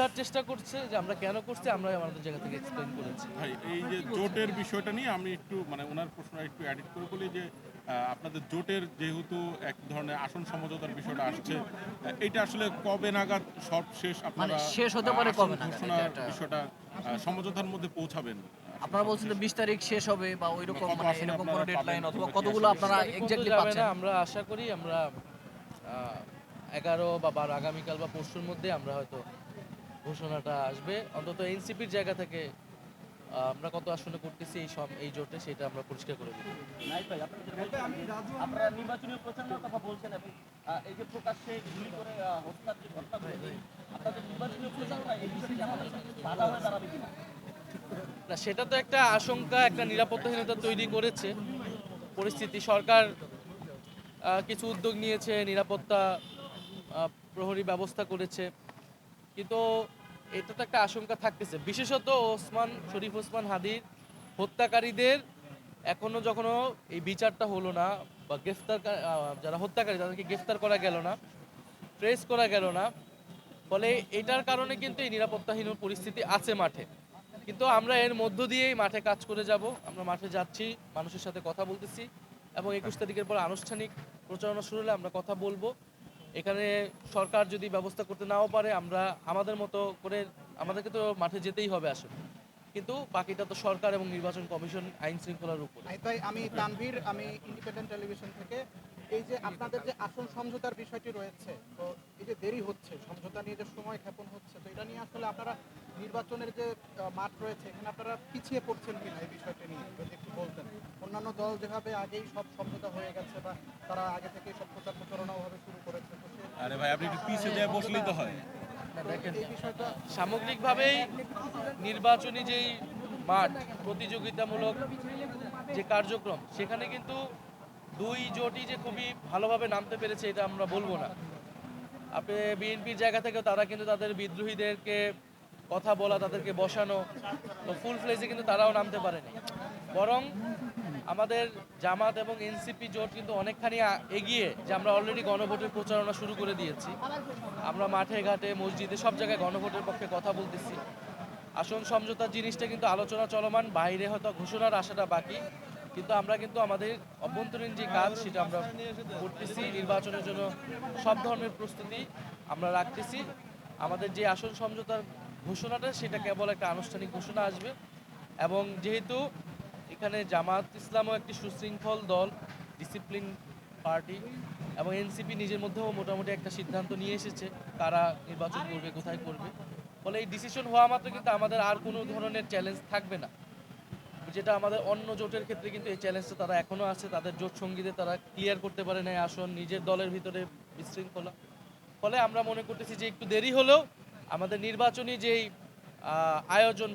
বোঝার চেষ্টা করছে যে আমরা কেন করছি, আমরা আমাদের জায়গা থেকে এক্সপ্লেইন করেছি। ভাই এই যে জোটের বিষয়টা নিয়ে আমি একটু মানে ওনার প্রশ্ন একটু এডিট করে বলি যে আপনাদের জোটের যেহেতু এক ধরনের আসন সমঝোতার বিষয়টা আসছে, এটা আসলে কবে নাগাদ সব শেষ মানে আপনারা শেষ হতে পারে আসন কবে নাগাদ? ঘোষণার এটা বিষয়টা সমঝোতার মধ্যে পৌঁছাবেন? আপনারা বলছেন যে 20 তারিখ শেষ হবে বা ওইরকম কত মানে আসনে এরকম আপনারা কোনো ডেডলাইন পাবেন অথবা কিংবা কি কতগুলো আসলে আপনারা তারিখ পর্যন্ত এক্স্যাক্টলি যাবে পাচ্ছেন? না, আমরা আশা করি আমরা 11 বা 12 আগামীকাল বা পরশুর মধ্যে আমরা হয়তো ঘোষণাটা আসবে। অন্তত এনসিপির জায়গা থেকে আমরা কত আসনে করতেছি এই জোটে সেটা আমরা পরিষ্কার করে দিব। নাইট ভাই, আপনি যে বলছেন যে আপনারা নির্বাচনী প্রচারণার কথা বলছেন এবং এই যে প্রকাশ্যে গুলি করে হত্যার যে ঘটনাগুলো, আপনাদের নির্বাচনী প্রচারণা এই বিষয়টি কি আপনাদের বাধা হয়ে দাঁড়াবে কিনা? না, সেটা তো একটা আশঙ্কা, একটা নিরাপত্তাহীনতা তৈরি করেছে পরিস্থিতি। সরকার কিছু উদ্যোগ নিয়েছে, নিরাপত্তা প্রহরী ব্যবস্থা করেছে, কিন্তু এটা তো একটা আশঙ্কা থাকতেছে। বিশেষত শরীফ ওসমান হাদির হত্যাকারীদের এখনো যখনও এই বিচারটা হলো না বা যারা হত্যাকারী তাদেরকে গ্রেফতার করা গেল না, ট্রেস করা গেল না, ফলে এটার কারণে কিন্তু এই নিরাপত্তাহীন পরিস্থিতি আছে মাঠে। কিন্তু আমরা এর মধ্য দিয়েই মাঠে কাজ করে যাব। আমরা মাঠে যাচ্ছি, মানুষের সাথে কথা বলতেছি এবং 21 তারিখের পর আনুষ্ঠানিক প্রচারণা শুরু হলে আমরা কথা বলবো। এখানে সরকার যদি ব্যবস্থা করতে নাও পারে, আমরা আমাদের মতো করে আমাদেরকে তো মাঠে যেতেই হবে আসলে, কিন্তু বাকিটা তো সরকার এবং নির্বাচন কমিশন আইন শৃঙ্খলার উপর। তাই আমি তানভীর, আমি ইন্ডিপেন্ডেন্ট টেলিভিশন থেকে। এই যে আপনাদের যে আসন সমঝোতার বিষয়টি রয়েছে, তো এই যে দেরি হচ্ছে, সমঝোতা নিয়ে যে সময় ক্ষেপণ হচ্ছে, তো এটা নিয়ে আসলে আপনারা নির্বাচনের যে মাঠ রয়েছে এখানে আপনারা পিছিয়ে পড়ছেন কিনা এই বিষয়টা নিয়ে যদি একটু বলতেন। অন্যান্য দল যেভাবে আগেই সব সমঝোতা হয়ে গেছে বা তারা আগে থেকেই সব প্রচারণা ওভাবে শুরু করেছে, তো আরে ভাই আপনি একটু পিছিয়ে যায় বসলেই তো হয়। দেখেন, এই বিষয়টা সামগ্রিকভাবেই নির্বাচনী যেই মাঠ, প্রতিযোগিতামূলক যে কার্যক্রম, সেখানে কিন্তু দুই জোটই যে খুবই ভালোভাবে নামতে পেরেছে এটা আমরা বলবো না। আপনি বিএনপির জায়গা থেকে তারা কিন্তু তাদের বিদ্রোহীদেরকে কথা বলা, তাদেরকে বসানো, তো ফুল ফ্লেজে কিন্তু তারাও নামতে পারেনি। বরং আমাদের জামাত এবং এনসিপি জোট কিন্তু অনেকখানি এগিয়ে, যে আমরা অলরেডি গণভোটের প্রচারণা শুরু করে দিয়েছি। আমরা মাঠে ঘাটে মসজিদে সব জায়গায় গণভোটের পক্ষে কথা বলতেছি। আসন সমঝোতার জিনিসটা কিন্তু আলোচনা চলমান, বাইরে হয়তো ঘোষণার আশাটা বাকি, কিন্তু আমরা কিন্তু আমাদের অভ্যন্তরীণ যে কাজ সেটা আমরা করতেছি। নির্বাচনের জন্য সব ধরনের প্রস্তুতি আমরা রাখতেছি। আমাদের যে আসন সমঝোতার ঘোষণাটা সেটা কেবল একটা আনুষ্ঠানিক ঘোষণা আসবে, এবং যেহেতু এখানে জামাত ইসলামও একটি সুশৃঙ্খল দল, ডিসিপ্লিন পার্টি, এবং এনসিপি নিজের মধ্যেও মোটামুটি একটা সিদ্ধান্ত নিয়ে এসেছে কারা নির্বাচন করবে, কোথায় করবে, ফলে এই ডিসিশন হওয়া মাত্র কিন্তু আমাদের আর কোনো ধরনের চ্যালেঞ্জ থাকবে না। যেটা আমাদের অন্য জোটের ক্ষেত্রে কিন্তু এই চ্যালেঞ্জটা তারা এখনো আছে, তাদের জোট সঙ্গীদের তারা ক্লিয়ার করতে পারে না আসন, নিজের দলের ভিতরে বিশৃঙ্খলা। ফলে আমরা মনে করতেছি যে একটু দেরি হলেও আমাদের নির্বাচনী যেই আয়োজন